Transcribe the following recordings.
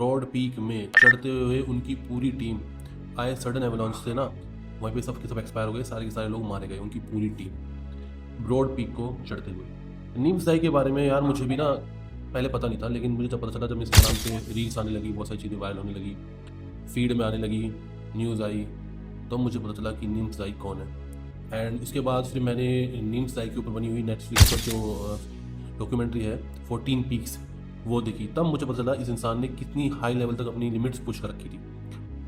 Broad peak में चढ़ते हुए उनकी पूरी टीम आए सडन एवलांच से ना, वहीं पे सब के सब एक्सपायर हो गए, सारे के सारे लोग मारे गए, उनकी पूरी टीम ब्रॉड पीक को चढ़ते हुए। नीम्स दाई के बारे में यार मुझे भी ना पहले पता नहीं था, लेकिन मुझे जब पता चला, जब इंस्टाग्राम पे रील्स आने लगी, बहुत सारी चीज़ें वायरल होने लगी, फीड में आने लगी, न्यूज़ आई, तो मुझे पता चला कि नीम्स दाई कौन है। एंड इसके बाद फिर मैंने नीम्स दाई के ऊपर बनी हुई नेटफ्लिक्स पर जो डॉक्यूमेंट्री है 14 पीक्स वो देखी, तब मुझे पता चला इस इंसान ने कितनी हाई लेवल तक अपनी लिमिट्स पुश कर रखी थी,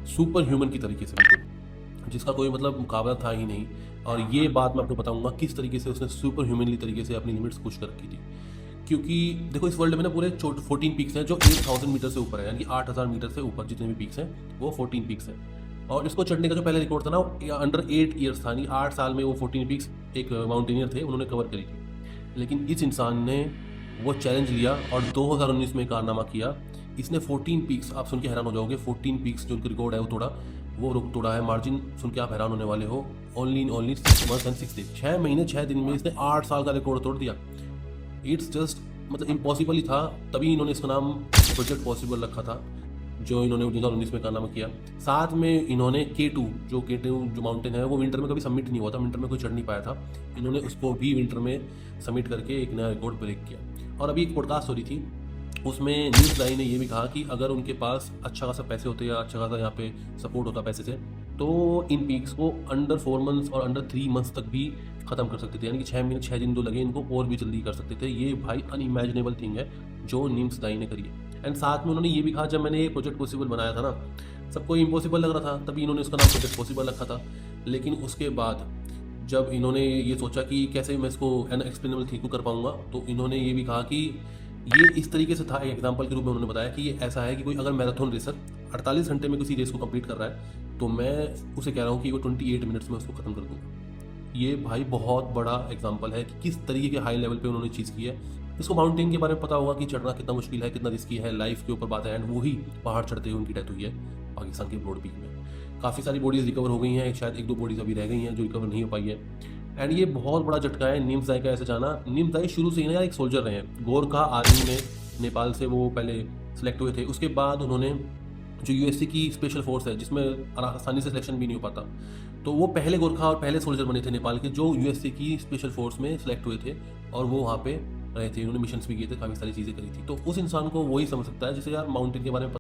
सुपर ह्यूमन की तरीके से, बिल्कुल जिसका कोई मतलब मुकाबला था ही नहीं। और ये बात मैं आपको बताऊंगा किस तरीके से उसने सुपर ह्यूमनली तरीके से अपनी लिमिट्स पुश कर रखी थी। क्योंकि देखो इस वर्ल्ड में ना पूरे 14 पीक्स हैं जो 8000 मीटर से ऊपर है, यानी कि 8000 मीटर से ऊपर जितने भी पीक्स हैं वो 14 पीक्स हैं। और इसको चढ़ने का जो पहले रिकॉर्ड था ना, अंडर 8 ईयर्स था, यानी 8 साल में वो 14 पीक्स एक माउंटेनियर थे उन्होंने कवर करी थी। लेकिन इस इंसान ने वो चैलेंज लिया और 2019 में कारनामा किया। इसने 14 पीक्स, आप सुन के हैरान हो जाओगे, 14 पीक्स जो उनका रिकॉर्ड है वो तोड़ा, वो तोड़ा है। मार्जिन सुन के आप हैरान होने वाले हो, ओनली 6 मंथ्स एंड 6 डेज, 6 महीने 6 दिन में इसने 8 साल का रिकॉर्ड तोड़ दिया। इट्स जस्ट मतलब इम्पॉसिबल ही था, तभी इन्होंने इसका नाम प्रोजेक्ट पॉसिबल रखा था, जो इन्होंने 2019 में कारनामा किया। साथ में इन्होंने K2 जो माउंटेन है वो विंटर में कभी सबमिट नहीं हुआ था, विंटर में कोई चढ़ नहीं पाया था, इन्होंने उसको भी विंटर में सबमिट करके एक नया रिकॉर्ड ब्रेक किया। और अभी एक पॉडकास्ट हो रही थी, उसमें न्यूज़ दाई ने ये भी कहा कि अगर उनके पास अच्छा खासा पैसे होते या अच्छा खासा यहाँ पे सपोर्ट होता पैसे से, तो इन पीक्स को अंडर 4 मंथ्स और अंडर 3 मंथ्स तक भी ख़त्म कर सकते थे, यानी कि 6 महीने 6 दिन जो लगे इनको और भी जल्दी कर सकते थे। ये भाई अनइमेजिनेबल थिंग है जो नीम्स दाई ने करी है। एंड साथ में उन्होंने ये भी कहा, जब मैंने ये प्रोजेक्ट पॉसिबल बनाया था ना, सबको इम्पॉसिबल लग रहा था, तभी इन्होंने उसका नाम प्रोजेक्ट पॉसिबल रखा था। लेकिन उसके बाद जब इन्होंने ये सोचा कि कैसे मैं इसको अनएक्सप्लेनेबल थिंग को कर पाऊंगा, तो इन्होंने ये भी कहा कि ये इस तरीके से था, एक एग्जांपल के रूप में उन्होंने बताया कि ये ऐसा है कि कोई अगर मैराथन रेसर 48 घंटे में किसी रेस को कंप्लीट कर रहा है, तो मैं उसे कह रहा हूँ कि वो 28 मिनट्स में उसको ख़त्म कर दूँगा। ये भाई बहुत बड़ा एग्जांपल है कि किस तरीके के हाई लेवल पे उन्होंने चीज़ की है। इसको माउंटेन के बारे में पता होगा कि चढ़ना कितना मुश्किल है, कितना रिस्की है, लाइफ के ऊपर बात है। एंड वही पहाड़ चढ़ते हुए उनकी डेथ हुई है पाकिस्तान के ब्रॉड पीक में। काफ़ी सारी बॉडीज़ रिकवर हो गई हैं, शायद 1-2 बॉडीज़ अभी रह गई हैं जो रिकवर नहीं हो पाई है। एंड ये बहुत बड़ा झटका है नीम्स दाई का ऐसे जाना। नीम्स दाई शुरू से ही ना यार एक सोल्जर रहे हैं, गोरखा आर्मी में नेपाल से वो पहले सेलेक्ट हुए थे। उसके बाद उन्होंने जो यूएसए की स्पेशल फोर्स है, जिसमें आसानी से सिलेक्शन भी नहीं हो पाता, तो वो पहले गोरखा और पहले सोल्जर बने थे नेपाल के जो यूएसए की स्पेशल फोर्स में सेलेक्ट हुए थे, और वो वहाँ पे रहे थे, उन्होंने मिशंस भी किए थे, काफ़ी सारी चीज़ें करी थी। तो उस इंसान को वही समझ सकता है जिसे यार माउंटेन के बारे में